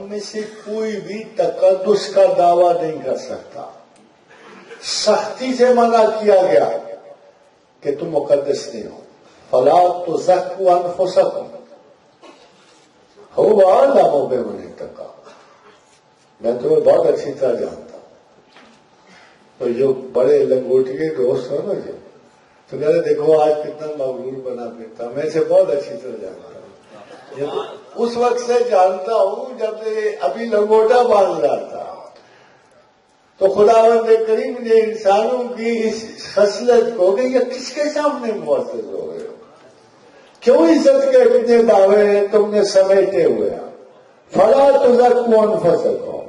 میں سے کوئی بھی تقدس کا دعویٰ نہیں کر سکتا. سختی سے منع کیا گیا کہ تم مقدس نہیں ہو. فلا تزکوا انفسکم هو اعلم بمن اتقى. میں تمہیں بہت اچھی طرح جانتا ہوں. تو جو بڑے لنگوٹی کے دوست ہو نا جو تو کہتے دیکھو آج کتنا مغرور بنا پھرتا. میں اسے بہت اچھی طرح جانتا ہوں. اس وقت سے جانتا ہوں جب ابھی لنگوٹا باندھ رہا تھا. تو خداوند کریم نے انسانوں کی اس خصلت کو کہ یہ کس کے سامنے معزز ہو گئے ہو, کیوں عزت کے اتنے دعوے تم نے سمیٹے ہوئے ہیں. فلا تزکوا انفسکم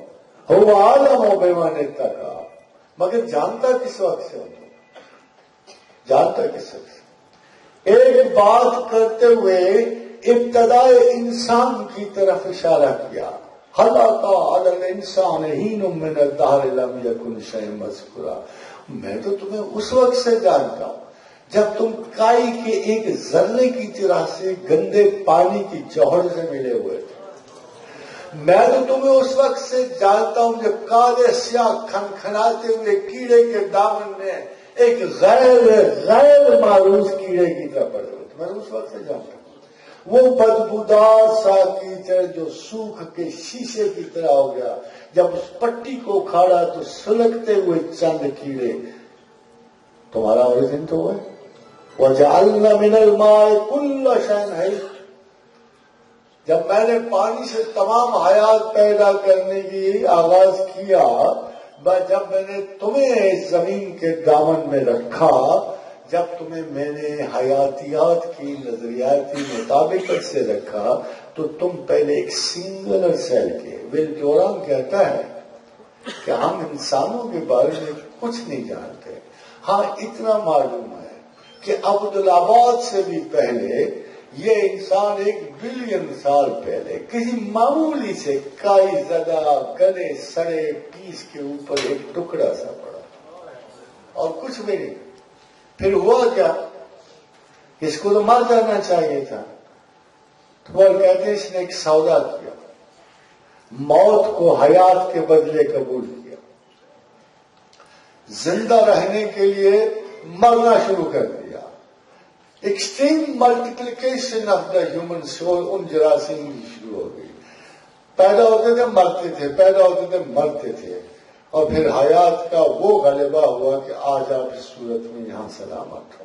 هو اعلم بمن اتقى. مگر جانتا کس وقت سے ہو, جانتا کس وقت سے. ایک بات کرتے ہوئے ابتدائے انسان کی طرف اشارہ کیا. هل أتى على الإنسان حين من الدهر لم يكن شيئا مذكورا. میں تو تمہیں اس وقت سے جانتا ہوں جب تم کائی کے ایک ذرے کی طرح سے گندے پانی کی جوہر سے ملے ہوئے تھے. میں تو تمہیں اس وقت سے جانتا ہوں جب کالے سیاہ کھنکھناتے ہوئے کیڑے کے دامن میں ایک غیر معروف کیڑے کی طرح پڑے ہوئے تھے. میں اس وقت سے جانتا ہوں وہ بدبودار سا کیچڑ جو سوکھ کے شیشے کی طرح ہو گیا. جب اس پٹی کو کھاڑا تو سلگتے ہوئے چند کیڑے. تمہارا اوریجن تو ہے وَجَعَلْنَا مِنَ الْمَاءِ كُلَّ شَيْءٍ حَيٍّ. جب میں نے پانی سے تمام حیات پیدا کرنے کی آغاز کیا, جب میں نے تمہیں اس زمین کے دامن میں رکھا, جب تمہیں میں نے حیاتیات کی نظریاتی مطابقت سے رکھا تو تم پہلے ایک سنگولر سیل کے. ول ڈوران کہتا ہے کہ ہم انسانوں کے بارے میں کچھ نہیں جانتے. ہاں اتنا معلوم ہے کہ عبدالآباد سے بھی پہلے یہ انسان 1 بلین سال پہلے کسی معمولی سے کائی زدہ گلے سڑے پیس کے اوپر ایک ٹکڑا سا پڑا اور کچھ بھی نہیں. پھر ہوا کیا, اس کو تو مر جانا چاہیے تھا. تو وہ کہتے ہیں اس نے ایک سودا کیا, موت کو حیات کے بدلے قبول کیا, زندہ رہنے کے لیے مرنا شروع کر دیا. Extreme multiplication of the human soul ان جراثیم کی شروع ہو گئی. پیدا ہوتے تھے مرتے تھے, پیدا ہوتے تھے مرتے تھے, اور پھر حیات کا وہ غلبہ ہوا کہ آج آپ اس صورت میں یہاں سلامت ہو.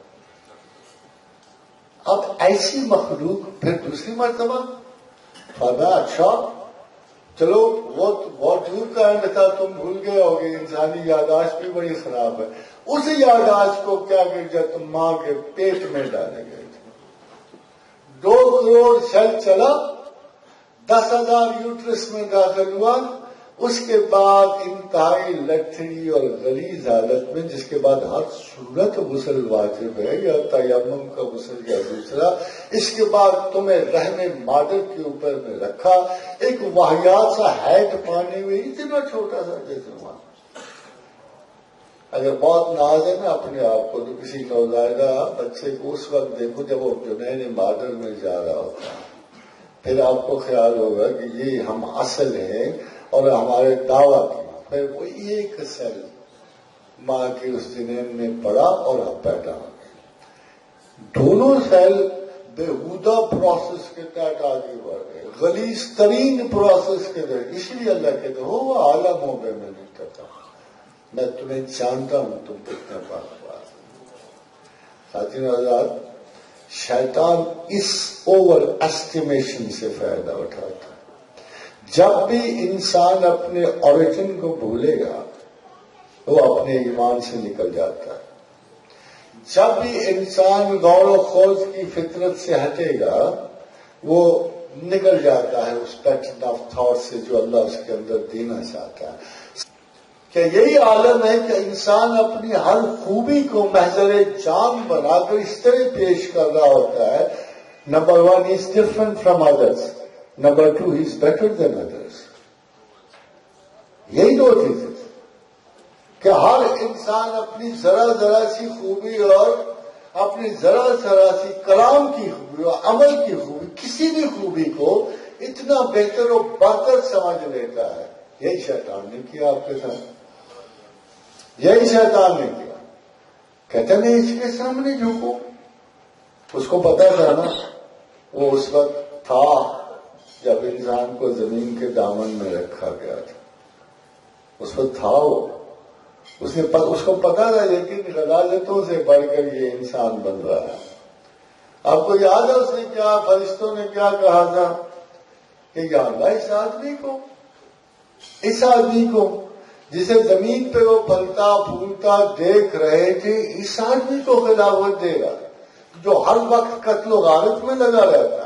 اب ایسی مخلوق پھر دوسری مرتبہ فرمایا اچھا چلو وہ بہت دور کا اینڈ تھا, تم بھول گئے ہوگے, انسانی یادداشت بھی بڑی خراب ہے. اس یادداشت کو کیا کہ جب تم ماں کے پیٹ میں ڈالے گئے تھے 2 کروڑ سیل چلا, 10,000 یوٹرس میں داخل ہوا, اس کے بعد انتہائی لٹھڑی اور غلیظ حالت میں, جس کے بعد ہر صورت غسل واجب ہے یا تیمم کا غسل یا دوسرا, اس کے بعد تمہیں رحم مادر کے اوپر میں رکھا, ایک واحیات سا ہیڈ پانے میں اتنا چھوٹا سا جیسے وہاں. اگر بہت ناز ہے نا اپنے آپ کو تو کسی نوزائیدہ بچے کو اس وقت دیکھو جب وہ جنین مادر میں جا رہا ہوتا ہے, پھر آپ کو خیال ہوگا کہ یہ ہم اصل ہیں اور ہمارے دعویٰ کیا. پھر وہ ایک سیل ماں کے اس جنین میں پڑا اور اب پیدا ہو گئے. دونوں سیل بےہودہ پروسیس کے تحت آگے بڑھ گئے, غلیظ ترین پروسیس کے تحت. اس لیے اللہ کہتے ہو عالم ہو گئے, میں نہیں کہتا, میں تمہیں جانتا ہوں تم کتنے پاک. ساتھیوں حضرات, شیطان اس اوور ایسٹیمیشن سے فائدہ اٹھاتا ہے. جب بھی انسان اپنے اوریجن کو بھولے گا وہ اپنے ایمان سے نکل جاتا ہے. جب بھی انسان غور و خوض کی فطرت سے ہٹے گا وہ نکل جاتا ہے اس پیٹرن آف تھاٹ سے جو اللہ اس کے اندر دینا چاہتا ہے. کہ یہی عالم ہے کہ انسان اپنی ہر خوبی کو محضر جام بنا کر اس طرح پیش کر رہا ہوتا ہے. Number 1 he is different from others. Number 2 he is better than others. یہی 2 چیزیں کہ ہر انسان اپنی ذرا سی خوبی اور اپنی ذرا سی کلام کی خوبی اور عمل کی خوبی, کسی بھی خوبی کو اتنا بہتر و برتر سمجھ لیتا ہے. یہی شیطان نے کیا آپ کے ساتھ, یہی شیطان نے کیا. کہتے نہیں اس کے سامنے جھکو. اس کو پتا تھا نا وہ اس وقت تھا جب انسان کو زمین کے دامن میں رکھا گیا تھا. اس وقت تھا وہ, اس کو پتا تھا, لیکن غلازتوں سے بڑھ کر یہ انسان بن رہا ہے. آپ کو یاد ہے اس نے کیا, فرشتوں نے کیا کہا تھا کہ یا اللہ اس آدمی کو جسے زمین پہ وہ پلتا پھولتا دیکھ رہے تھے, اس آدمی کو خلافت دے گا جو ہر وقت قتل و غارت میں لگا رہتا.